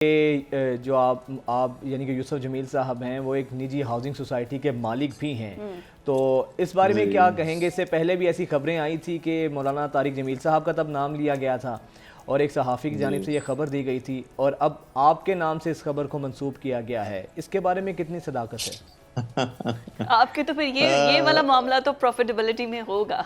جو آپ یعنی کہ یوسف جمیل صاحب ہیں وہ ایک نجی ہاؤسنگ سوسائٹی کے مالک بھی ہیں، تو اس بارے میں کیا کہیں گے؟ اس سے پہلے بھی ایسی خبریں آئی تھی کہ مولانا طارق جمیل صاحب کا تب نام لیا گیا تھا اور ایک صحافی کی جانب سے یہ خبر دی گئی تھی، اور اب آپ کے نام سے اس خبر کو منسوب کیا گیا ہے، اس کے بارے میں کتنی صداقت ہے؟ آپ کے تو پھر یہ والا معاملہ تو پروفیٹیبلٹی میں ہوگا۔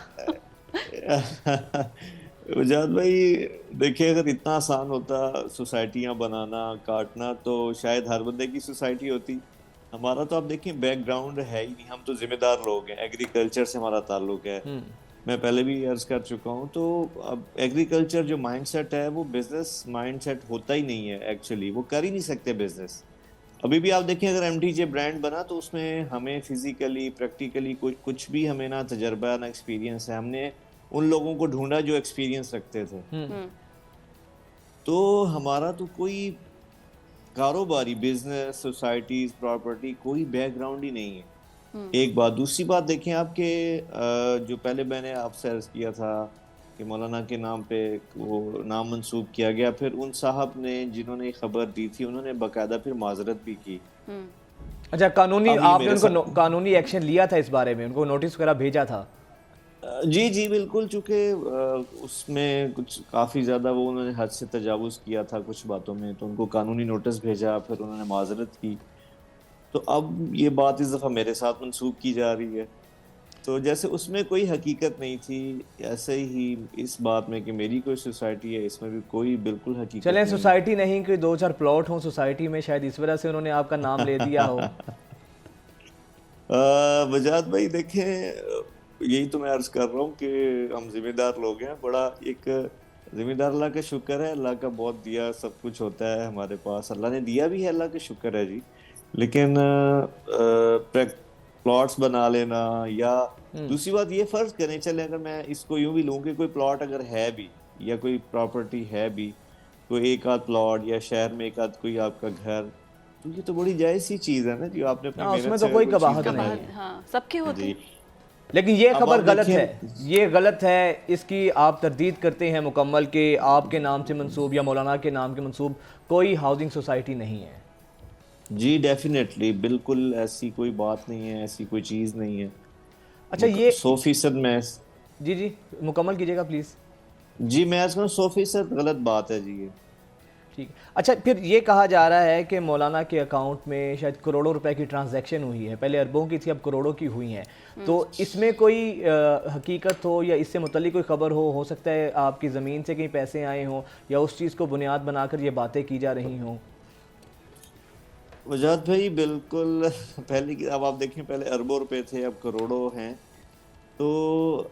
وجاد بھائی دیکھیں، اگر اتنا آسان ہوتا سوسائٹیاں بنانا کاٹنا تو شاید ہر بندے کی سوسائٹی ہوتی۔ ہمارا تو آپ دیکھیں بیک گراؤنڈ ہے ہی نہیں، ہم تو ذمہ دار لوگ ہیں، ایگریکلچر سے ہمارا تعلق ہے۔ میں پہلے بھی عرض کر چکا ہوں، تو اب ایگریکلچر جو مائنڈ سیٹ ہے وہ بزنس مائنڈ سیٹ ہوتا ہی نہیں ہے، ایکچولی وہ کر ہی نہیں سکتے بزنس۔ ابھی بھی آپ دیکھیں، اگر ایم ڈی جے برانڈ بنا تو اس میں ہمیں فزیکلی پریکٹیکلی کچھ بھی ہمیں نہ تجربہ نہ ایکسپیرینس ہے۔ ہم نے ان لوگوں کو ڈھونڈا جو ایکسپیرینس رکھتے تھے، تو ہمارا تو کوئی کاروباری بزنس سوسائٹیز پراپرٹی کوئی بیک گراؤنڈ ہی نہیں ہے۔ ایک بات، دوسری بات دیکھیں آپ کے جو پہلے میں نے آپ سے عرض کیا تھا کہ مولانا کے نام پہ وہ نام منسوب کیا گیا، پھر ان صاحب نے جنہوں نے خبر دی تھی انہوں نے باقاعدہ پھر معذرت بھی کی۔ اچھا، قانونی آپ نے ان کو قانونی ایکشن لیا تھا اس بارے میں؟ ان کو نوٹس وغیرہ بھیجا تھا؟ جی بالکل، چونکہ اس میں کچھ کافی زیادہ وہ انہوں نے حد سے تجاوز کیا تھا کچھ باتوں میں، تو ان کو قانونی نوٹس بھیجا، پھر انہوں نے معذرت کی۔ تو اب یہ بات اس دفعہ میرے ساتھ منسوب کی جا رہی ہے، تو جیسے اس میں کوئی حقیقت نہیں تھی ایسے ہی اس بات میں کہ میری کوئی سوسائٹی ہے، اس میں بھی کوئی بالکل حقیقت چلیں، نہیں ہے۔ سوسائٹی نہیں کہ دو چار پلاٹ ہوں سوسائٹی میں، شاید اس وجہ سے انہوں نے آپ کا نام لے دیا ہو۔ وجاد بھائی دیکھیں، یہی تو میں عرض کر رہا ہوں کہ ہم ذمہ دار لوگ ہیں، بڑا ایک ذمہ دار اللہ کا شکر ہے، اللہ کا بہت دیا سب کچھ ہوتا ہے ہمارے پاس، اللہ نے دیا بھی ہے، اللہ کا شکر ہے جی۔ لیکن پلاٹس بنا لینا، یا دوسری بات یہ فرض کریں، چلے اگر میں اس کو یوں بھی لوں کہ کوئی پلاٹ اگر ہے بھی یا کوئی پراپرٹی ہے بھی، کوئی ایک آدھ پلاٹ یا شہر میں ایک آدھ کوئی آپ کا گھر، تو یہ تو بڑی جائز سی چیز ہے نا جو آپ نے اپنی اس میں محنت تو سے کوئی کوئی چیز قباحت بنائی نہیں ہے۔ ہاں، سب کے ہوتے ہیں۔ لیکن یہ اب خبر آپ غلط دیکھیں، ہے، یہ غلط ہے، اس کی آپ تردید کرتے ہیں مکمل کہ آپ کے نام سے منسوب یا مولانا کے نام کے منسوب کوئی ہاؤسنگ سوسائٹی نہیں ہے۔ جی ڈیفینیٹلی بالکل ایسی کوئی بات نہیں ہے، ایسی کوئی چیز نہیں ہے۔ اچھا، یہ 100% میں جی مکمل کیجیے گا پلیز۔ جی میں اس میں 100% غلط بات ہے جی یہ۔ ٹھیک، اچھا پھر یہ کہا جا رہا ہے کہ مولانا کے اکاؤنٹ میں شاید کروڑوں روپے کی ٹرانزیکشن ہوئی ہے، پہلے اربوں کی تھی اب کروڑوں کی ہوئی ہیں، تو اس میں کوئی حقیقت ہو یا اس سے متعلق کوئی خبر ہو سکتا ہے آپ کی زمین سے کہیں پیسے آئے ہوں یا اس چیز کو بنیاد بنا کر یہ باتیں کی جا رہی ہوں؟ وجاد بھائی بالکل، پہلے اب آپ دیکھیں پہلے اربوں روپے تھے اب کروڑوں ہیں، تو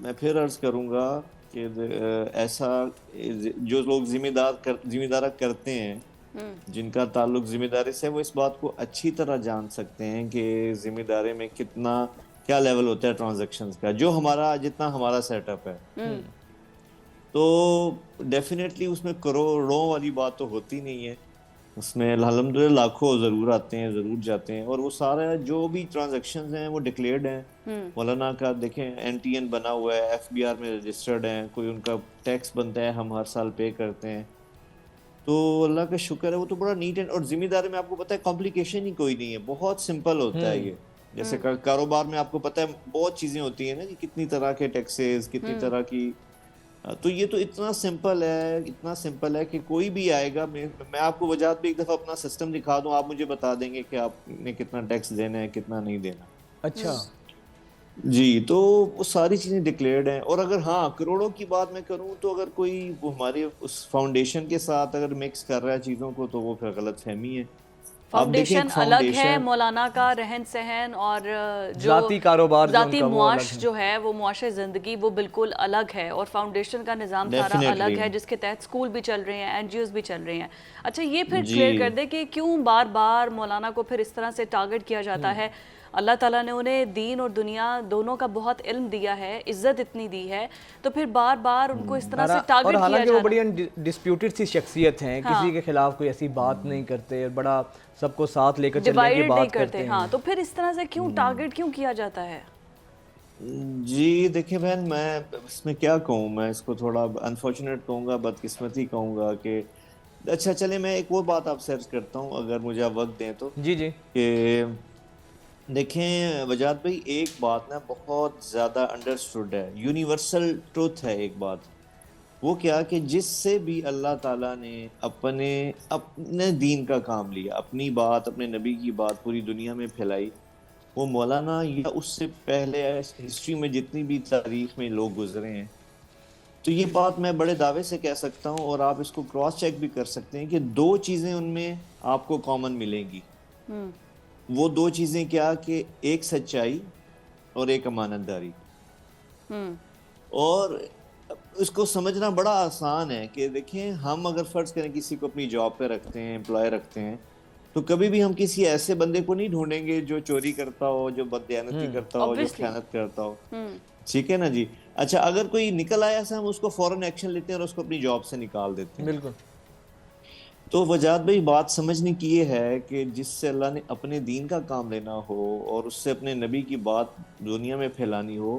میں پھر عرض کروں گا کہ ایسا جو لوگ ذمہ دارہ کرتے ہیں، جن کا تعلق ذمہ داری سے، وہ اس بات کو اچھی طرح جان سکتے ہیں کہ ذمہ داری میں کیا لیول ہوتا ہے ٹرانزیکشنز کا، جو جتنا ہمارا سیٹ اپ ہے، تو ڈیفینیٹلی اس میں کروڑوں والی بات تو ہوتی نہیں ہے، اس میں الحمدللہ لاکھوں ضرور آتے ہیں ضرور جاتے ہیں، اور وہ سارا جو بھی ٹرانزیکشنز ہیں وہ ڈکلیئرڈ ہیں۔ مولانا کا دیکھیں این ٹی این بنا ہوا ہے، ایف بی آر میں رجسٹرڈ ہیں، کوئی ان کا ٹیکس بنتا ہے، ہم ہر سال پے کرتے ہیں، تو اللہ کا شکر ہے، وہ تو بڑا نیٹ اینڈ، اور ذمہ داری میں آپ کو پتہ ہے کمپلیکیشن ہی کوئی نہیں ہے، بہت سمپل ہوتا ہے یہ۔ جیسے کاروبار میں آپ کو پتہ ہے بہت چیزیں ہوتی ہیں نا کہ کتنی طرح کے ٹیکسز، کتنی طرح کی، تو یہ تو اتنا سمپل ہے کہ کوئی بھی آئے گا، میں آپ کو وجات پہ ایک دفعہ اپنا سسٹم دکھا دوں، آپ مجھے بتا دیں گے کہ آپ نے کتنا ٹیکس دینا ہے کتنا نہیں دینا۔ اچھا جی، تو وہ ساری چیزیں ڈکلیئرڈ ہیں، اور اگر ہاں کروڑوں کی بات میں کروں تو اگر کوئی وہ ہمارے اس فاؤنڈیشن کے ساتھ اگر مکس کر رہا ہے چیزوں کو تو وہ پھر غلط فہمی ہے۔ آپ دیکھیں فاؤنڈیشن ایک الگ ہے، فاؤنڈیشن، مولانا کا رہن سہن اور جو ذاتی کاروبار جو ان ذاتی کا وہ الگ معاش ہے۔ جو ہے، وہ معاش زندگی وہ بالکل الگ ہے، اور فاؤنڈیشن کا نظام سارا الگ ڈیفینیٹلی ہے، جس کے تحت سکول بھی چل رہے ہیں، این جی اوز بھی چل رہے ہیں۔ اچھا یہ پھر جی کلیئر کر دے کہ کیوں بار بار مولانا کو پھر اس طرح سے ٹارگٹ کیا جاتا ہے؟ اللہ تعالیٰ نے انہیں دین اور دنیا دونوں کا بہت علم دیا ہے، عزت اتنی دی ہے، تو پھر بار بار ان کو اس طرح سے اور ٹارگٹ کیا حالانکہ وہ جانا؟ بڑی ڈسپیوٹڈ سی شخصیت ہیں، کسی کے خلاف کوئی ایسی بات نہیں کرتے، بڑا سب کو ساتھ لے کر چلنے کی ڈیوائیڈ نہیں بات کرتے، کرتے ہاں، ہیں۔ تو پھر اس طرح سے کیوں ٹارگٹ کیوں کیا جاتا ہے؟ جی دیکھیں بہن، میں اس میں کیا کہوں، میں اس کو تھوڑا انفارچونیٹ کہوں گا، بدقسمتی کہوں گا کہ اچھا چلے میں ایک اور بات آپ سے عرض کرتا ہوں اگر مجھے آپ وقت دیں تو، جی جی کہ دیکھیں وجاد بھائی ایک بات نا بہت زیادہ انڈرسٹوڈ ہے، یونیورسل ٹروتھ ہے ایک بات، وہ کیا کہ جس سے بھی اللہ تعالیٰ نے اپنے دین کا کام لیا، اپنی بات، اپنے نبی کی بات پوری دنیا میں پھیلائی، وہ مولانا یا اس سے پہلے ہسٹری میں جتنی بھی تاریخ میں لوگ گزرے ہیں، تو یہ بات میں بڑے دعوے سے کہہ سکتا ہوں، اور آپ اس کو کراس چیک بھی کر سکتے ہیں کہ دو چیزیں ان میں آپ کو کامن ملیں گی۔ وہ دو چیزیں کیا کہ ایک سچائی اور ایک امانت داری۔ اور اس کو سمجھنا بڑا آسان ہے کہ دیکھیں ہم اگر فرض کریں کسی کو اپنی جاب پہ رکھتے ہیں، امپلائی رکھتے ہیں، تو کبھی بھی ہم کسی ایسے بندے کو نہیں ڈھونڈیں گے جو چوری کرتا ہو، جو بددیانتی کرتا ہو، جو obviously خیانت کرتا ہو، ٹھیک ہے نا جی۔ اچھا اگر کوئی نکل آیا سے ہم اس کو فوراً ایکشن لیتے ہیں اور اس کو اپنی جاب سے نکال دیتے ہیں۔ بالکل تو وجاد بھائی بات سمجھنے کی یہ ہے کہ جس سے اللہ نے اپنے دین کا کام لینا ہو اور اس سے اپنے نبی کی بات دنیا میں پھیلانی ہو،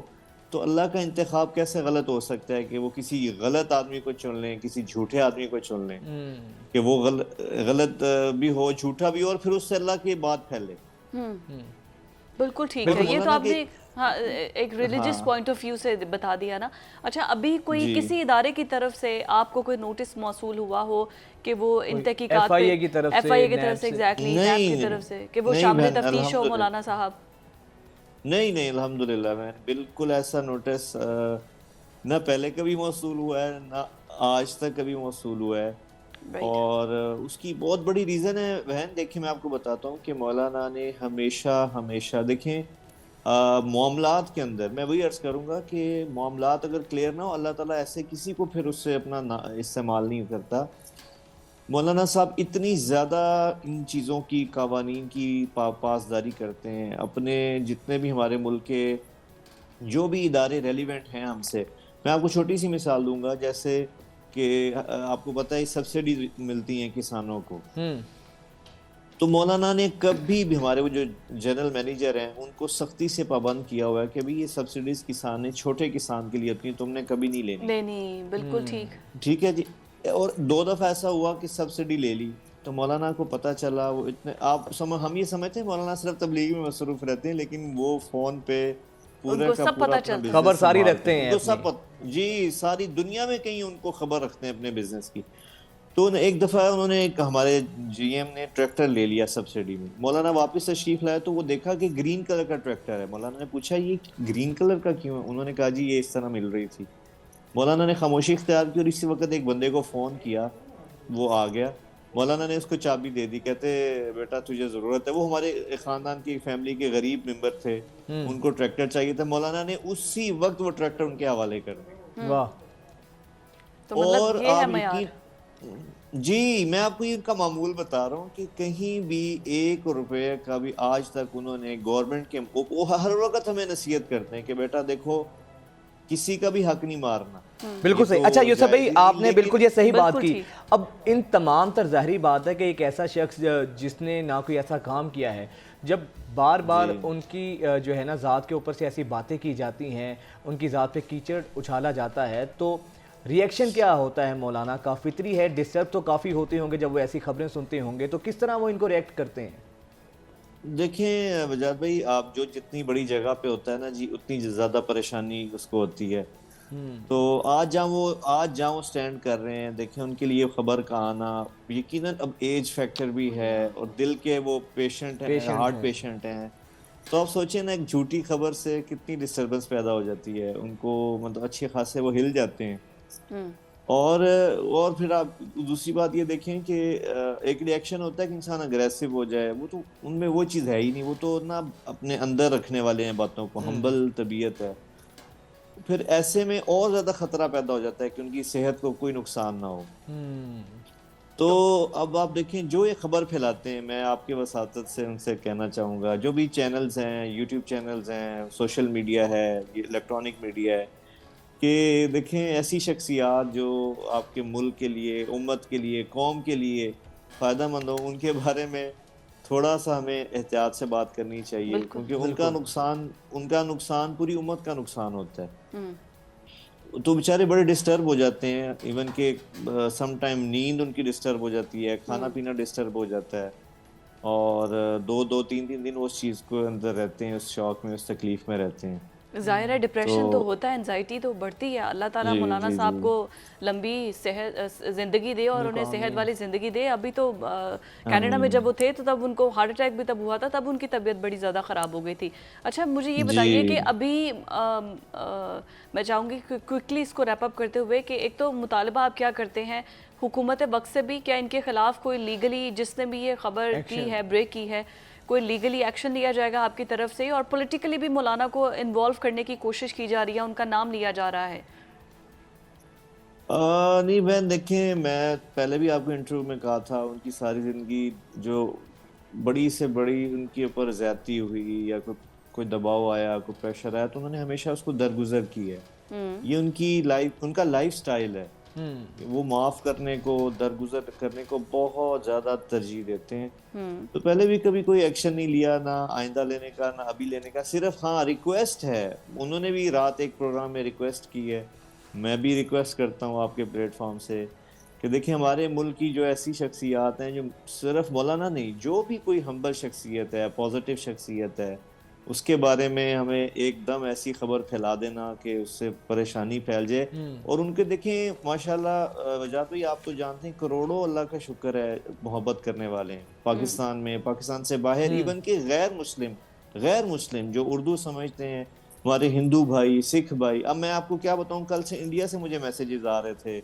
تو اللہ کا انتخاب کیسے غلط ہو سکتا ہے کہ وہ کسی غلط آدمی کو چن لیں، کسی جھوٹے آدمی کو چن لیں کہ وہ غلط بھی ہو، جھوٹا بھی ہو، اور پھر اس سے اللہ کی بات پھیلے۔ بالکل ٹھیک ہے، یہ تو آپ نے ہاں ایک ریلیجس ہاں پوائنٹ آف ویو سے بتا دیا نا۔ اچھا ابھی کوئی جی کسی ادارے کی طرف سے آپ کو کوئی نوٹس موصول ہوا ہو کہ وہ ان تحقیقات ایف آئی اے کی طرف ایف آئی اے کی نیب طرف سے سے؟ ایگزیکٹلی نیب کی طرف سے کہ وہ شامل تفتیش ہو مولانا صاحب؟ نہیں الحمدللہ میں بالکل ایسا نوٹس نہ پہلے کبھی موصول ہوا ہے، نہ آج تک کبھی موصول ہوا ہے۔ اور اس کی بہت بڑی ریزن ہے بہن، دیکھیں میں آپ کو بتاتا ہوں کہ مولانا نے ہمیشہ دیکھیں معاملات کے اندر، میں وہی عرض کروں گا کہ معاملات اگر کلیئر نہ ہو، اللہ تعالیٰ ایسے کسی کو پھر اس سے اپنا استعمال نہیں کرتا۔ مولانا صاحب اتنی زیادہ ان چیزوں کی، قوانین کی پاسداری کرتے ہیں، اپنے جتنے بھی ہمارے ملک کے جو بھی ادارے ریلیونٹ ہیں ہم سے، میں آپ کو چھوٹی سی مثال دوں گا، جیسے کہ آپ کو پتہ ہے سبسڈی ملتی ہیں کسانوں کو، تو مولانا نے کبھی بھی ہمارے وہ جو جنرل مینیجر ہیں ان کو سختی سے پابند کیا ہوا ہے کہ بھئی یہ سبسڈیز کسان نے چھوٹے کسان کے لیے اپنی تم نے کبھی نہیں لینی۔ بالکل ٹھیک ہے جی۔ اور 2 دفعہ ایسا ہوا کہ سبسڈی لے لی تو مولانا کو پتہ چلا، وہ اتنے ہم یہ سمجھتے ہیں مولانا صرف تبلیغ میں مصروف رہتے ہیں، لیکن وہ فون پہ پورا کا پورا اپنا بزنس خبر ساری رکھتے ہیں، ان کو سب جی ساری دنیا میں کہیں ان کو خبر رکھتے ہیں اپنے بزنس کی۔ تو ایک دفعہ انہوں نے ہمارے جی ایم نے ٹریکٹر لے لیا سبسڈی میں، مولانا واپس تشریف لائے تو وہ دیکھا کہ گرین کلر کا ٹریکٹر ہے۔ مولانا نے پوچھا یہ گرین کلر کا کیوں ہے؟ انہوں نے کہا جی یہ اس طرح مل رہی تھی۔ مولانا نے خاموشی اختیار کی اور اسی وقت ایک بندے کو فون کیا، وہ آ گیا، مولانا نے اس کو چابی دے دی، کہتے بیٹا تجھے ضرورت ہے، وہ ہمارے خاندان کی فیملی کے غریب ممبر تھے، ان کو ٹریکٹر چاہیے تھا، مولانا نے اسی وقت وہ ٹریکٹر ان کے حوالے کر دیا۔ واہ، اور آپ یقین جی میں آپ کو ان کا معمول بتا رہا ہوں کہ کہیں بھی 1 روپے کا بھی آج تک انہوں نے گورنمنٹ کے، وہ ہر وقت ہمیں نصیحت کرتے ہیں کہ بیٹا دیکھو کسی کا بھی حق نہیں مارنا۔ بالکل صحیح۔ اچھا یوسف بھائی آپ نے بالکل یہ صحیح بات کی۔ اب ان تمام تر ظاہری بات ہے کہ ایک ایسا شخص جس نے نہ کوئی ایسا کام کیا ہے، جب بار بار ان کی جو ہے نا ذات کے اوپر سے ایسی باتیں کی جاتی ہیں، ان کی ذات پہ کیچڑ اچھالا جاتا ہے، تو ریئیکشن کیا ہوتا ہے مولانا کا؟ فطری ہے، ڈسٹرب تو کافی ہوتے ہوں گے جب وہ ایسی خبریں سنتے ہوں گے، تو کس طرح وہ ان کو ریئیکٹ کرتے ہیں؟ دیکھیں وجاد بھائی آپ جو جتنی بڑی جگہ پہ ہوتا ہے نا جی اتنی زیادہ پریشانی اس کو ہوتی ہے، تو آج جہاں وہ سٹینڈ کر رہے ہیں، دیکھیں ان کے لیے خبر کا آنا یقیناً اب ایج فیکٹر بھی ہے اور دل کے وہ پیشنٹ ہیں، ہارٹ پیشنٹ ہیں، تو آپ سوچیں نا ایک جھوٹی خبر سے کتنی ڈسٹربنس پیدا ہو جاتی ہے، ان کو مطلب اچھے خاصے وہ ہل جاتے ہیں۔ اور پھر آپ دوسری بات یہ دیکھیں کہ ایک ریئیکشن ہوتا ہے کہ انسان اگریسو ہو جائے، وہ تو ان میں وہ چیز ہے ہی نہیں، وہ تو نا اپنے اندر رکھنے والے ہیں باتوں کو، ہمبل طبیعت ہے، پھر ایسے میں اور زیادہ خطرہ پیدا ہو جاتا ہے کہ ان کی صحت کو کوئی نقصان نہ ہو۔ تو اب آپ دیکھیں جو یہ خبر پھیلاتے ہیں، میں آپ کے وساطت سے ان سے کہنا چاہوں گا، جو بھی چینلز ہیں، یوٹیوب چینلز ہیں، سوشل میڈیا ہے، الیکٹرانک میڈیا ہے، کہ دیکھیں ایسی شخصیات جو آپ کے ملک کے لیے، امت کے لیے، قوم کے لیے فائدہ مند ہوں، ان کے بارے میں تھوڑا سا ہمیں احتیاط سے بات کرنی چاہیے، کیونکہ ان کا نقصان پوری امت کا نقصان ہوتا ہے۔ تو بیچارے بڑے ڈسٹرب ہو جاتے ہیں، ایون کہ سم ٹائم نیند ان کی ڈسٹرب ہو جاتی ہے، کھانا پینا ڈسٹرب ہو جاتا ہے، اور دو دو تین تین دن وہ اس چیز کو اندر رہتے ہیں، اس شوق میں، اس تکلیف میں رہتے ہیں. ظاہر ہے ڈپریشن تو ہوتا ہے، انزائٹی تو بڑھتی ہے. اللہ تعالیٰ جی مولانا جی صاحب جی کو لمبی صحت زندگی دے اور انہیں صحت والی زندگی دے. ابھی تو کینیڈا میں جب وہ تھے تو تب ان کو ہارٹ اٹیک بھی تب ہوا تھا، تب ان کی طبیعت بڑی زیادہ خراب ہو گئی تھی. اچھا مجھے یہ بتائیے کہ جی. ابھی میں چاہوں گی کوئکلی اس کو ریپ اپ کرتے ہوئے کہ ایک تو مطالبہ آپ کیا کرتے ہیں حکومت وقت سے بھی، کیا ان کے خلاف کوئی لیگلی، جس نے بھی یہ خبر کی ہے، بریک کی ہے، کوئی لیگلی ایکشن لیا جائے گا آپ کی طرف سے، اور پولیٹیکلی بھی مولانا کو انوالو کرنے کی کوشش کی جا رہی ہے، ان کا نام لیا جا رہا ہے؟ نہیں بہن دیکھیں، میں پہلے بھی آپ کو انٹرویو میں کہا تھا، ان کی ساری زندگی جو بڑی سے بڑی ان کے اوپر زیادتی ہوئی یا کوئی دباؤ آیا، کوئی پریشر آیا، تو انہوں نے ہمیشہ اس کو درگزر کی ہے. یہ ان کی لائف، ان کا لائف سٹائل ہے. وہ معاف کرنے کو، درگزر کرنے کو بہت زیادہ ترجیح دیتے ہیں. تو پہلے بھی کبھی کوئی ایکشن نہیں لیا، نہ آئندہ لینے کا، نہ ابھی لینے کا. صرف ہاں ریکویسٹ ہے. انہوں نے بھی رات ایک پروگرام میں ریکویسٹ کی ہے، میں بھی ریکویسٹ کرتا ہوں آپ کے پلیٹ فارم سے کہ دیکھیں ہمارے ملک کی جو ایسی شخصیات ہیں، جو صرف مولانا نہیں، جو بھی کوئی ہمبل شخصیت ہے، پازیٹیو شخصیت ہے، اس کے بارے میں ہمیں ایک دم ایسی خبر پھیلا دینا کہ اس سے پریشانی پھیل جائے. اور ان کے دیکھیں ماشاءاللہ وجہ تو آپ تو جانتے ہیں، کروڑوں اللہ کا شکر ہے محبت کرنے والے ہیں پاکستان میں، پاکستان سے باہر، ایون کہ غیر مسلم جو اردو سمجھتے ہیں، ہمارے ہندو بھائی، سکھ بھائی. اب میں آپ کو کیا بتاؤں، کل سے انڈیا سے مجھے میسیجز آ رہے تھے